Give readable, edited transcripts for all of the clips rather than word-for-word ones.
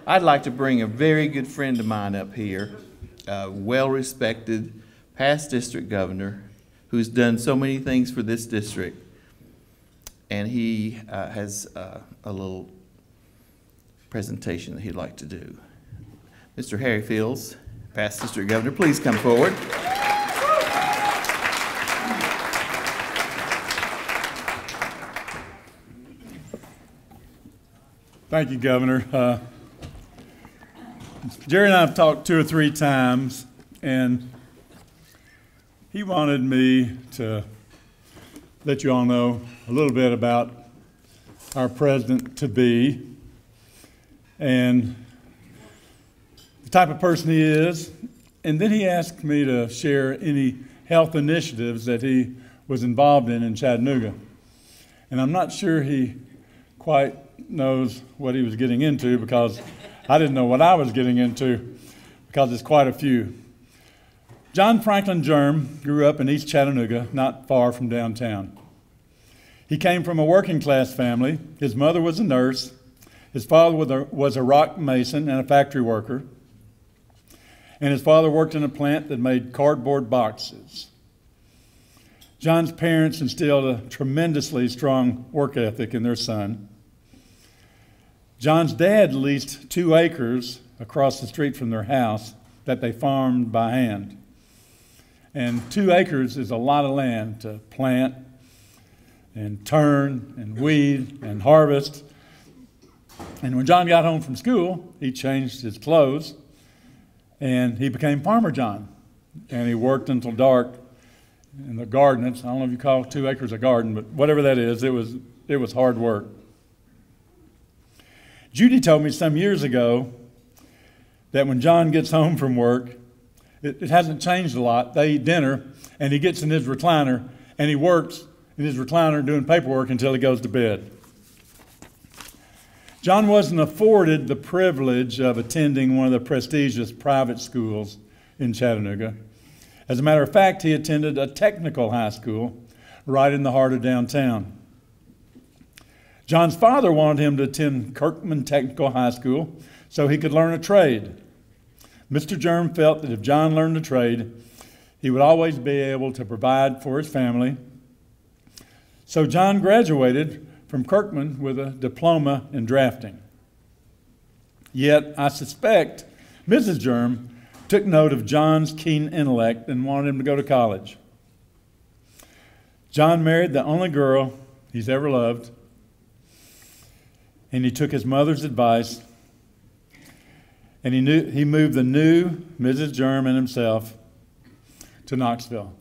I'd like to bring a very good friend of mine up here, a well-respected past district governor who's done so many things for this district. And he has a little presentation that he'd like to do. Mr. Harry Fields, past district governor, please come forward. Thank you, Governor. Jerry and I have talked 2 or 3 times, and he wanted me to let you all know a little bit about our president-to-be and the type of person he is. And then he asked me to share any health initiatives that he was involved in Chattanooga. And I'm not sure he quite knows what he was getting into, because I didn't know what I was getting into, because it's quite a few. John Franklin Germ grew up in East Chattanooga, not far from downtown. He came from a working class family. His mother was a nurse. His father was a rock mason and a factory worker. And his father worked in a plant that made cardboard boxes. John's parents instilled a tremendously strong work ethic in their son. John's dad leased 2 acres across the street from their house that they farmed by hand. And 2 acres is a lot of land to plant and turn and weed and harvest. And when John got home from school, he changed his clothes and he became Farmer John. And he worked until dark in the garden. I don't know if you call 2 acres a garden, but whatever that is, it was hard work. Judy told me some years ago that when John gets home from work, it hasn't changed a lot. They eat dinner, and he gets in his recliner, and he works in his recliner doing paperwork until he goes to bed. John wasn't afforded the privilege of attending one of the prestigious private schools in Chattanooga. As a matter of fact, he attended a technical high school right in the heart of downtown. John's father wanted him to attend Kirkman Technical High School so he could learn a trade. Mr. Germ felt that if John learned a trade, he would always be able to provide for his family. So John graduated from Kirkman with a diploma in drafting. Yet I suspect Mrs. Germ took note of John's keen intellect and wanted him to go to college. John married the only girl he's ever loved, and he took his mother's advice, and he moved the new Mrs. Germ and himself to Knoxville.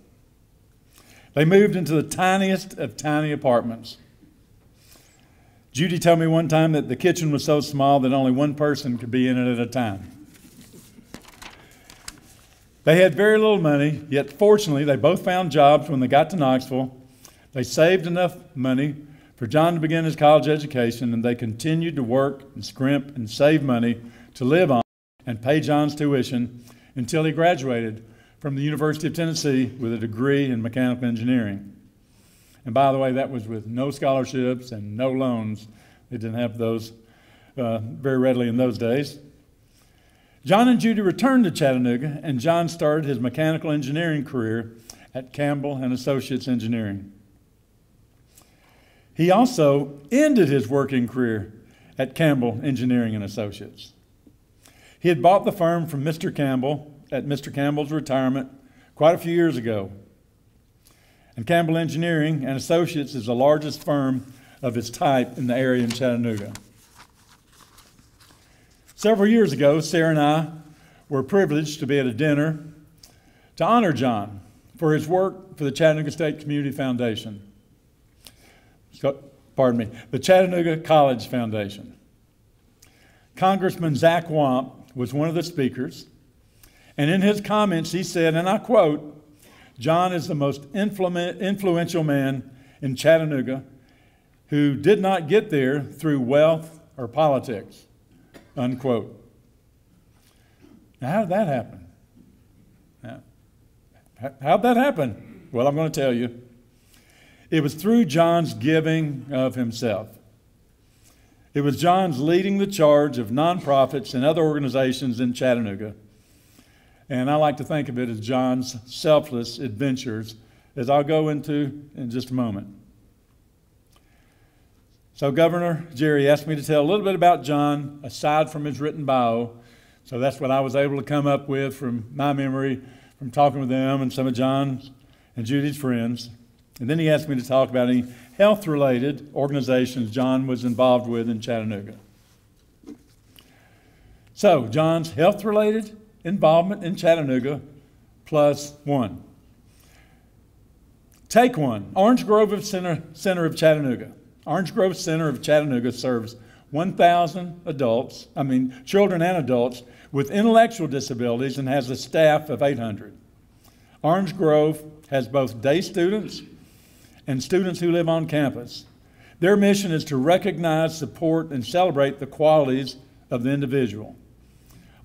They moved into the tiniest of tiny apartments. Judy told me one time that the kitchen was so small that only one person could be in it at a time. They had very little money, yet fortunately they both found jobs when they got to Knoxville. They saved enough money for John to begin his college education, and they continued to work and scrimp and save money to live on and pay John's tuition until he graduated from the University of Tennessee with a degree in mechanical engineering. And by the way, that was with no scholarships and no loans. They didn't have those very readily in those days. John and Judy returned to Chattanooga, and John started his mechanical engineering career at Campbell and Associates Engineering. He also ended his working career at Campbell Engineering and Associates. He had bought the firm from Mr. Campbell at Mr. Campbell's retirement quite a few years ago. And Campbell Engineering and Associates is the largest firm of its type in the area in Chattanooga. Several years ago, Sarah and I were privileged to be at a dinner to honor John for his work for the Chattanooga State Community Foundation. The Chattanooga College Foundation. Congressman Zach Wamp was one of the speakers, and in his comments he said, and I quote, "John is the most influential man in Chattanooga who did not get there through wealth or politics," unquote. Now, how did that happen? How'd that happen? Well, I'm going to tell you. It was through John's giving of himself. It was John's leading the charge of nonprofits and other organizations in Chattanooga. And I like to think of it as John's selfless adventures, as I'll go into in just a moment. So Governor Jerry asked me to tell a little bit about John, aside from his written bio. So that's what I was able to come up with from my memory, from talking with them and some of John's and Judy's friends. And then he asked me to talk about any health-related organizations John was involved with in Chattanooga. So, John's health-related involvement in Chattanooga, +1. Take one, Orange Grove Center of Chattanooga. Orange Grove Center of Chattanooga serves 1,000 children and adults with intellectual disabilities and has a staff of 800. Orange Grove has both day students and students who live on campus. Their mission is to recognize, support, and celebrate the qualities of the individual.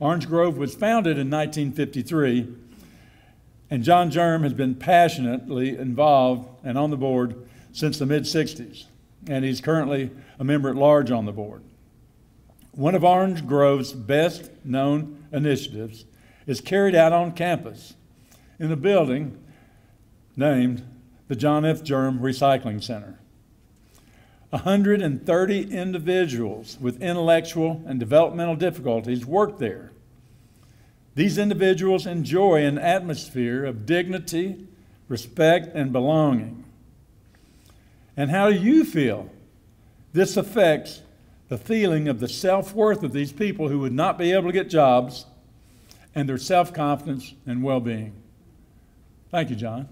Orange Grove was founded in 1953, and John Germ has been passionately involved and on the board since the mid-60s, and he's currently a member at large on the board. One of Orange Grove's best-known initiatives is carried out on campus in a building named the John F. Germ Recycling Center. 130 individuals with intellectual and developmental difficulties work there. These individuals enjoy an atmosphere of dignity, respect, and belonging. And how do you feel this affects the feeling of the self-worth of these people who would not be able to get jobs and their self-confidence and well-being? Thank you, John.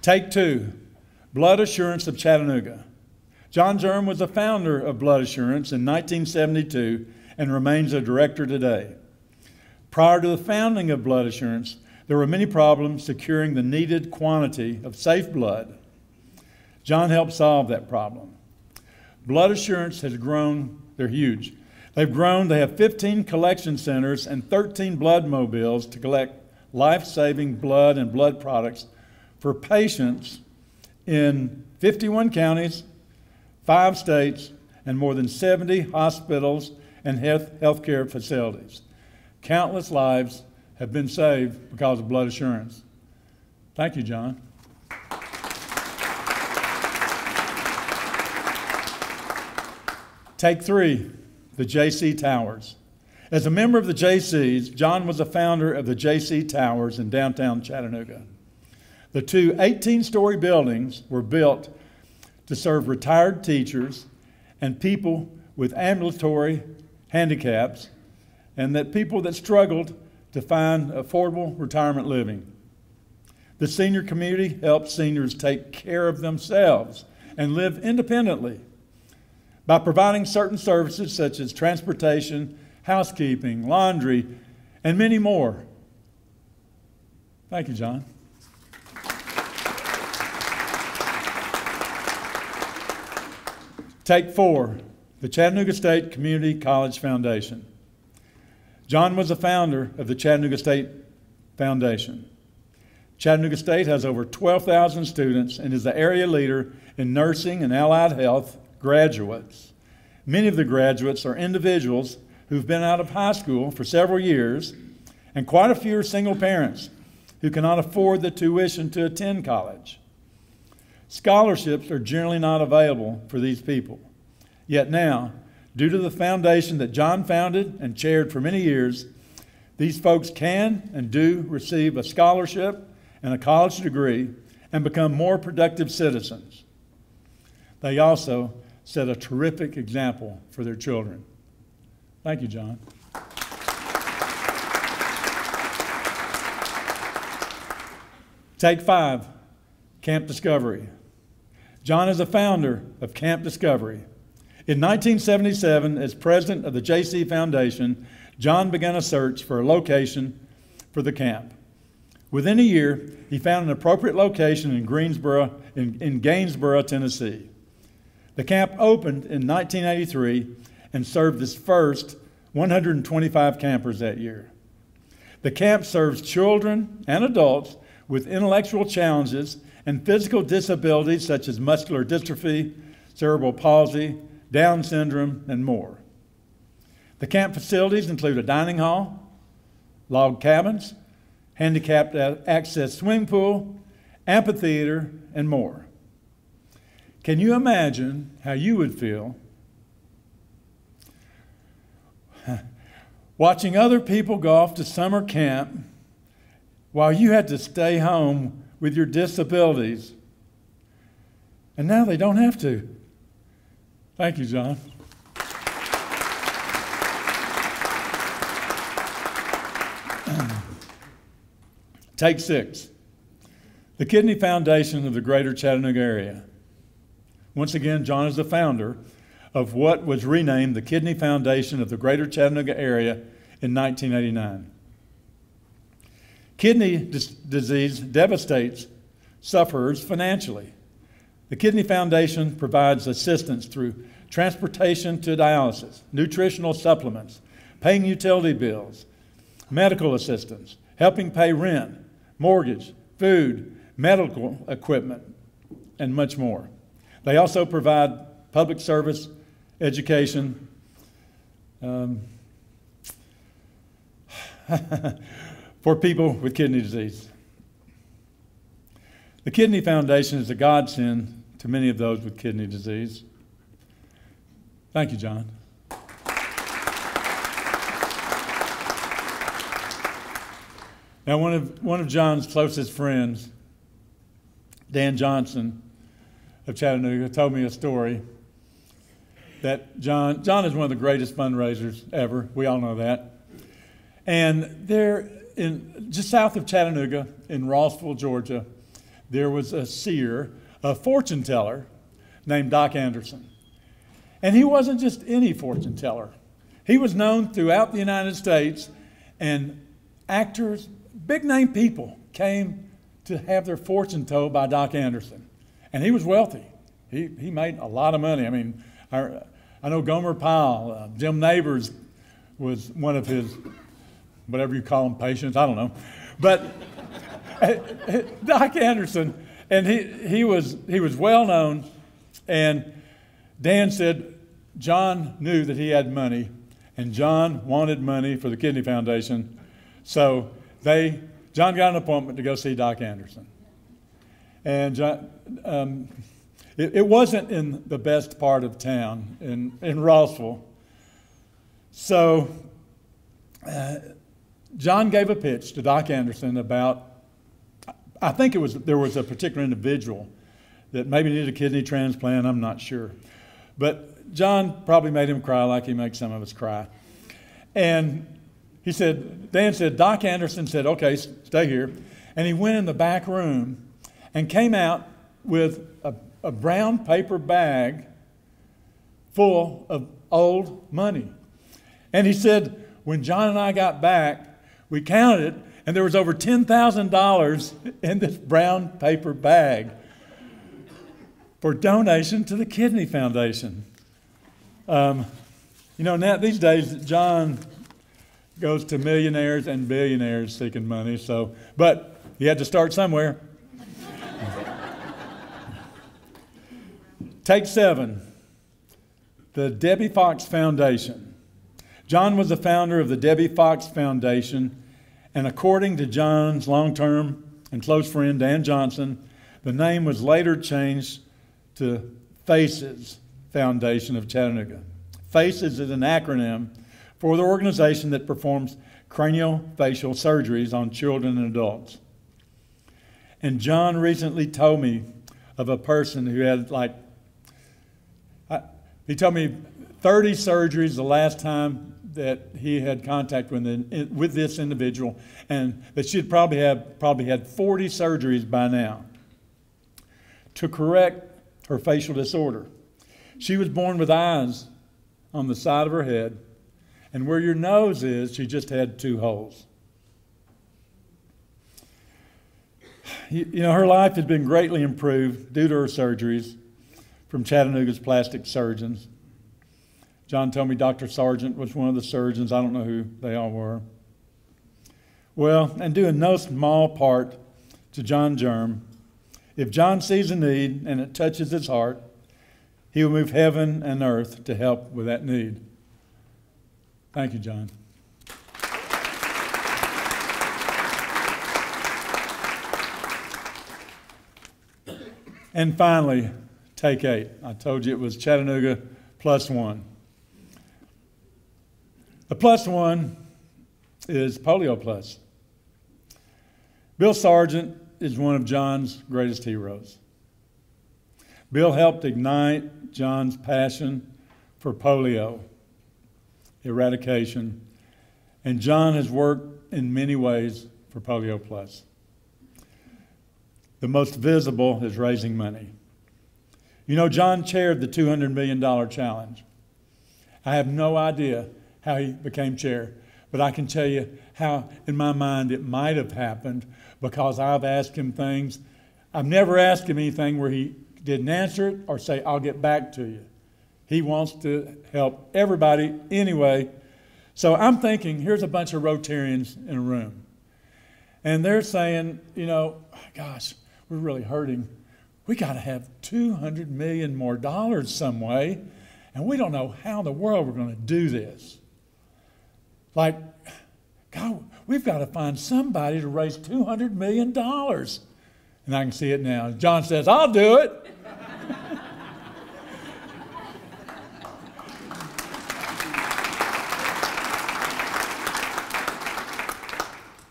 Take two, Blood Assurance of Chattanooga. John Germ was the founder of Blood Assurance in 1972 and remains a director today. Prior to the founding of Blood Assurance, there were many problems securing the needed quantity of safe blood. John helped solve that problem. Blood Assurance has grown, they're huge. They've grown, they have 15 collection centers and 13 blood mobiles to collect life-saving blood and blood products for patients in 51 counties, 5 states, and more than 70 hospitals and healthcare facilities. Countless lives have been saved because of Blood Assurance. Thank you, John. Take three, the JC Towers. As a member of the JCs, John was a founder of the JC Towers in downtown Chattanooga. The two 18-story buildings were built to serve retired teachers and people with ambulatory handicaps, and that people that struggled to find affordable retirement living. The senior community helps seniors take care of themselves and live independently by providing certain services such as transportation, housekeeping, laundry, and many more. Thank you, John. Take four, the Chattanooga State Community College Foundation. John was the founder of the Chattanooga State Foundation. Chattanooga State has over 12,000 students and is the area leader in nursing and allied health graduates. Many of the graduates are individuals who've been out of high school for several years, and quite a few are single parents who cannot afford the tuition to attend college. Scholarships are generally not available for these people. Yet now, due to the foundation that John founded and chaired for many years, these folks can and do receive a scholarship and a college degree and become more productive citizens. They also set a terrific example for their children. Thank you, John. Take five, Camp Discovery. John is the founder of Camp Discovery. In 1977, as president of the JC Foundation, John began a search for a location for the camp. Within a year, he found an appropriate location in Gainesboro, Tennessee. The camp opened in 1983 and served its first 125 campers that year. The camp serves children and adults with intellectual challenges and physical disabilities such as muscular dystrophy, cerebral palsy, Down syndrome, and more. The camp facilities include a dining hall, log cabins, handicapped access swimming pool, amphitheater, and more. Can you imagine how you would feel watching other people go off to summer camp while you had to stay home with your disabilities? And now they don't have to. Thank you, John. Take 6. The Kidney Foundation of the Greater Chattanooga Area. Once again, John is the founder of what was renamed the Kidney Foundation of the Greater Chattanooga Area in 1989. Kidney disease devastates sufferers financially. The Kidney Foundation provides assistance through transportation to dialysis, nutritional supplements, paying utility bills, medical assistance, helping pay rent, mortgage, food, medical equipment, and much more. They also provide public service, education, for people with kidney disease. The Kidney Foundation is a godsend to many of those with kidney disease. Thank you, John. Now, one of John's closest friends, Dan Johnson of Chattanooga, told me a story that John is one of the greatest fundraisers ever. We all know that. And there, just south of Chattanooga, in Rossville, Georgia, there was a seer, a fortune teller, named Doc Anderson. And he wasn't just any fortune teller. He was known throughout the United States, and actors, big-name people came to have their fortune told by Doc Anderson. And he was wealthy. He made a lot of money. I mean, I know Gomer Pyle, Jim Neighbors was one of his, whatever you call them, patients, I don't know. But Doc Anderson, and he was well known, and Dan said John knew that he had money, and John wanted money for the Kidney Foundation, so John got an appointment to go see Doc Anderson. And John, it wasn't in the best part of town, in Rossville. So John gave a pitch to Doc Anderson about, I think there was a particular individual that maybe needed a kidney transplant, I'm not sure. But John probably made him cry like he makes some of us cry. And Dan said, Doc Anderson said, okay, stay here. And he went in the back room and came out with a brown paper bag full of old money. And he said, when John and I got back, we counted, and there was over $10,000 in this brown paper bag for donation to the Kidney Foundation. Now these days, John goes to millionaires and billionaires seeking money, but he had to start somewhere. Take 7, the Debbie Fox Foundation. John was the founder of the Debbie Fox Foundation, and according to John's long-term and close friend, Dan Johnson, the name was later changed to FACES Foundation of Chattanooga. FACES is an acronym for the organization that performs craniofacial surgeries on children and adults. And John recently told me of a person who had he told me 30 surgeries the last time that he had contact with this individual, and that she'd probably had 40 surgeries by now to correct her facial disorder. She was born with eyes on the side of her head, and where your nose is, she just had 2 holes. Her life has been greatly improved due to her surgeries from Chattanooga's plastic surgeons. John told me Dr. Sargent was one of the surgeons. I don't know who they all were. Well, and due in no small part to John Germ. If John sees a need and it touches his heart, he will move heaven and earth to help with that need. Thank you, John. And finally, take 8. I told you it was Chattanooga +1. The +1 is Polio Plus. Bill Sargent is one of John's greatest heroes. Bill helped ignite John's passion for polio eradication, and John has worked in many ways for Polio Plus. The most visible is raising money. You know, John chaired the $200 million challenge. I have no idea how he became chair, but I can tell you how, in my mind, it might have happened because I've asked him things. I've never asked him anything where he didn't answer it or say, I'll get back to you. He wants to help everybody anyway. So I'm thinking, here's a bunch of Rotarians in a room. And they're saying, you know, gosh, we're really hurting. We got to have $200 million more some way, and we don't know how in the world we're going to do this. Like, God, we've got to find somebody to raise $200 million. And I can see it now. John says, I'll do it.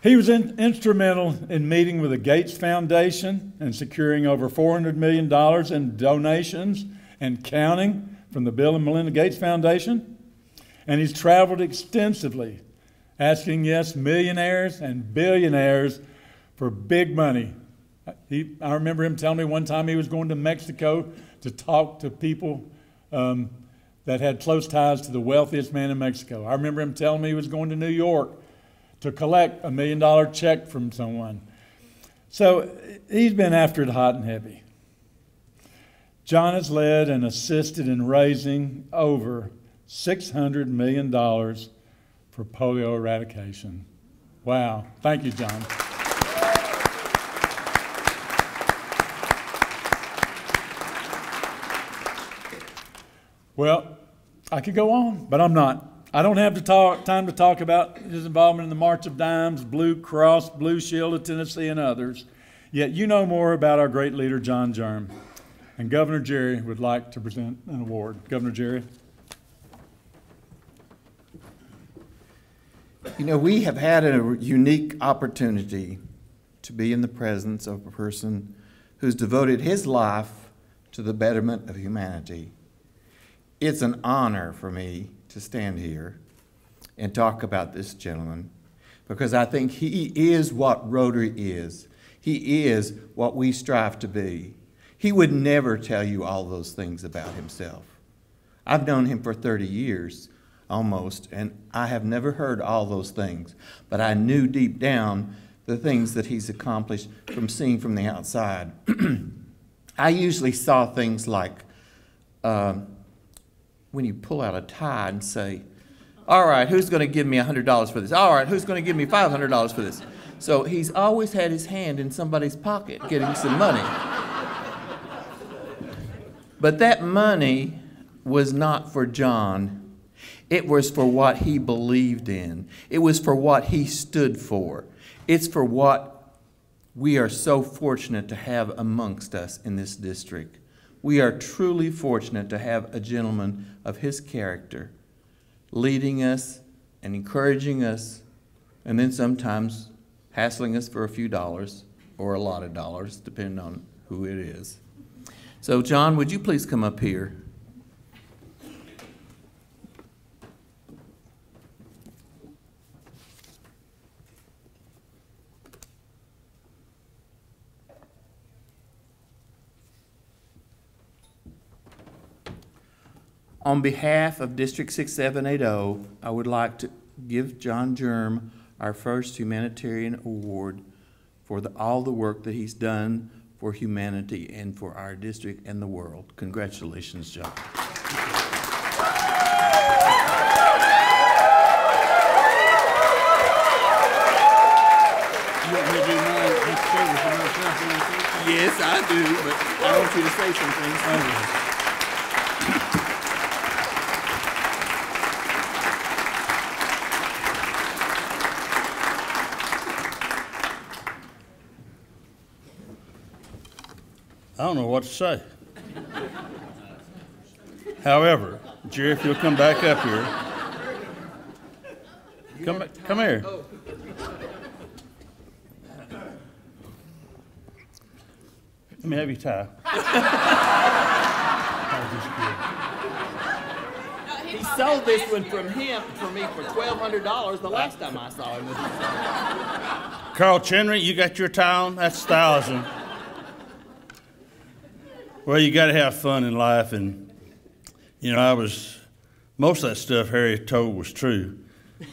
He was instrumental in meeting with the Gates Foundation and securing over $400 million in donations and counting from the Bill and Melinda Gates Foundation. And he's traveled extensively, asking, yes, millionaires and billionaires for big money. I remember him telling me one time he was going to Mexico to talk to people that had close ties to the wealthiest man in Mexico. I remember him telling me he was going to New York to collect $1 million check from someone. So he's been after it hot and heavy. John has led and assisted in raising over $600 million for polio eradication. Wow. Thank you, John. Well, I could go on, but I'm not. I don't have time to talk about his involvement in the March of Dimes, Blue Cross, Blue Shield of Tennessee, and others. Yet you know more about our great leader, John Germ. And Governor Jerry would like to present an award. Governor Jerry. You know, we have had a unique opportunity to be in the presence of a person who's devoted his life to the betterment of humanity. It's an honor for me to stand here and talk about this gentleman because I think he is what Rotary is. He is what we strive to be. He would never tell you all those things about himself. I've known him for 30 years almost, and I have never heard all those things, but I knew deep down the things that he's accomplished from seeing from the outside. I usually saw things like when you pull out a tie and say, all right, who's going to give me $100 for this? All right, who's going to give me $500 for this? So he's always had his hand in somebody's pocket getting some money. But that money was not for John. It was for what he believed in. It was for what he stood for. It's for what we are so fortunate to have amongst us in this district. We are truly fortunate to have a gentleman of his character leading us and encouraging us, and then sometimes hassling us for a few dollars or a lot of dollars, depending on who it is. So, John, would you please come up here? On behalf of District 6780, I would like to give John Germ our first Humanitarian Award for all the work that he's done for humanity and for our district and the world. Congratulations, John. You want me to do mine? Let's start with Yes, I do, but I want you to say some things. I don't know what to say. However, Jerry, if you'll come back up here. Come here. Let me have your tie. He sold this one for me for $1,200 the last time I saw him. Carl Chenry, you got your tie on? That's 1,000. Well, you got to have fun in life, and you know, most of that stuff Harry told was true.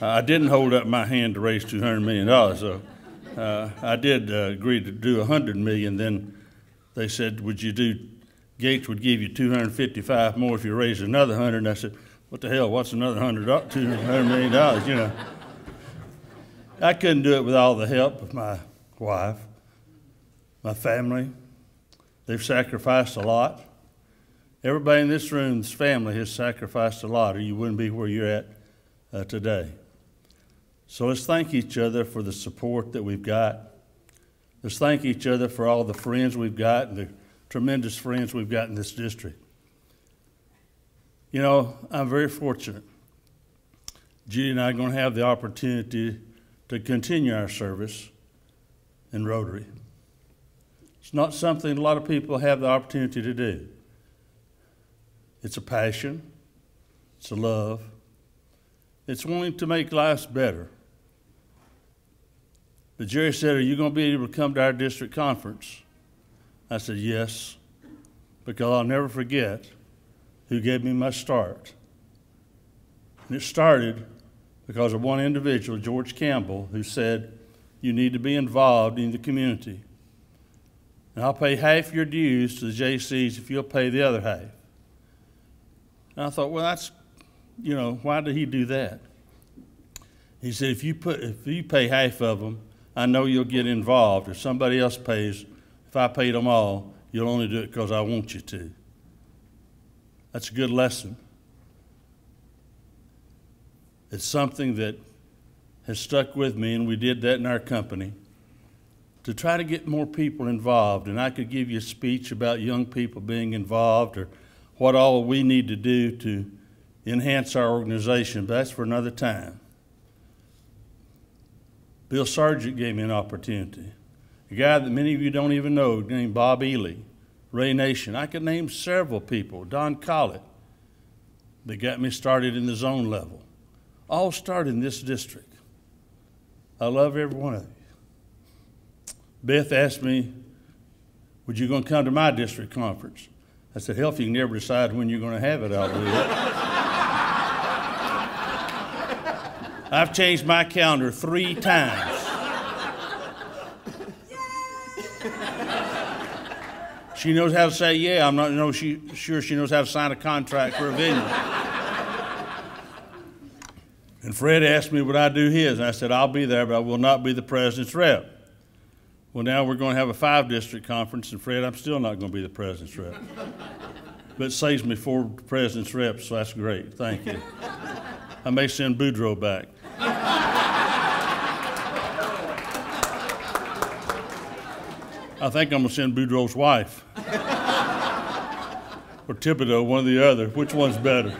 I didn't hold up my hand to raise $200 million, so I did agree to do $100 million. Then they said, would you do, Gates would give you 255 more if you raised another 100. And I said, what the hell, what's another $200 million, you know? I couldn't do it with all the help of my wife, my family. They've sacrificed a lot. Everybody in this room's family has sacrificed a lot, or you wouldn't be where you're at today. So let's thank each other for the support that we've got. Let's thank each other for all the friends we've got and the tremendous friends we've got in this district. You know, I'm very fortunate. Judy and I are going to have the opportunity to continue our service in Rotary. It's not something a lot of people have the opportunity to do. It's a passion. It's a love. It's wanting to make lives better. But Jerry said, are you going to be able to come to our district conference? I said, yes, because I'll never forget who gave me my start. And it started because of one individual, George Campbell, who said, you need to be involved in the community. And I'll pay half your dues to the JCs if you'll pay the other half. And I thought, well, that's, you know, why did he do that? He said, if you pay half of them, I know you'll get involved. If somebody else pays, if I paid them all, you'll only do it because I want you to. That's a good lesson. It's something that has stuck with me, and we did that in our company to try to get more people involved. And I could give you a speech about young people being involved or what all we need to do to enhance our organization, but that's for another time. Bill Sargent gave me an opportunity. A guy that many of you don't even know, named Bob Ely, Ray Nation. I could name several people, Don Collett, that got me started in the zone level. All started in this district. I love every one of you. Beth asked me, would you going to come to my district conference? I said, hell, if you can never decide when you're going to have it, I'll do it. I've changed my calendar 3 times. She knows how to say yeah. I'm not sure she knows how to sign a contract for a venue. And Fred asked me would I do his, and I said, I'll be there, but I will not be the president's rep. Well, now we're going to have a 5-district conference, and Fred, I'm still not going to be the president's rep. But it saves me 4 president's reps, so that's great. Thank you. I may send Boudreaux back. I think I'm going to send Boudreaux's wife. Or Thibodeau, one or the other. Which one's better?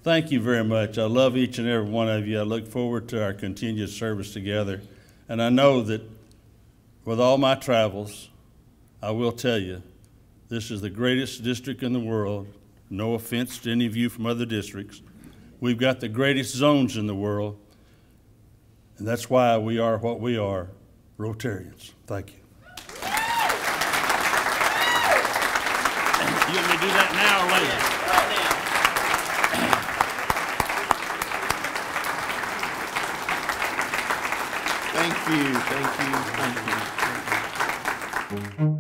Thank you very much. I love each and every one of you. I look forward to our continued service together. And I know that with all my travels, I will tell you, this is the greatest district in the world. No offense to any of you from other districts. We've got the greatest zones in the world, and that's why we are what we are, Rotarians. Thank you. You want me to do that now or later? Thank you, thank you, thank you. Thank you.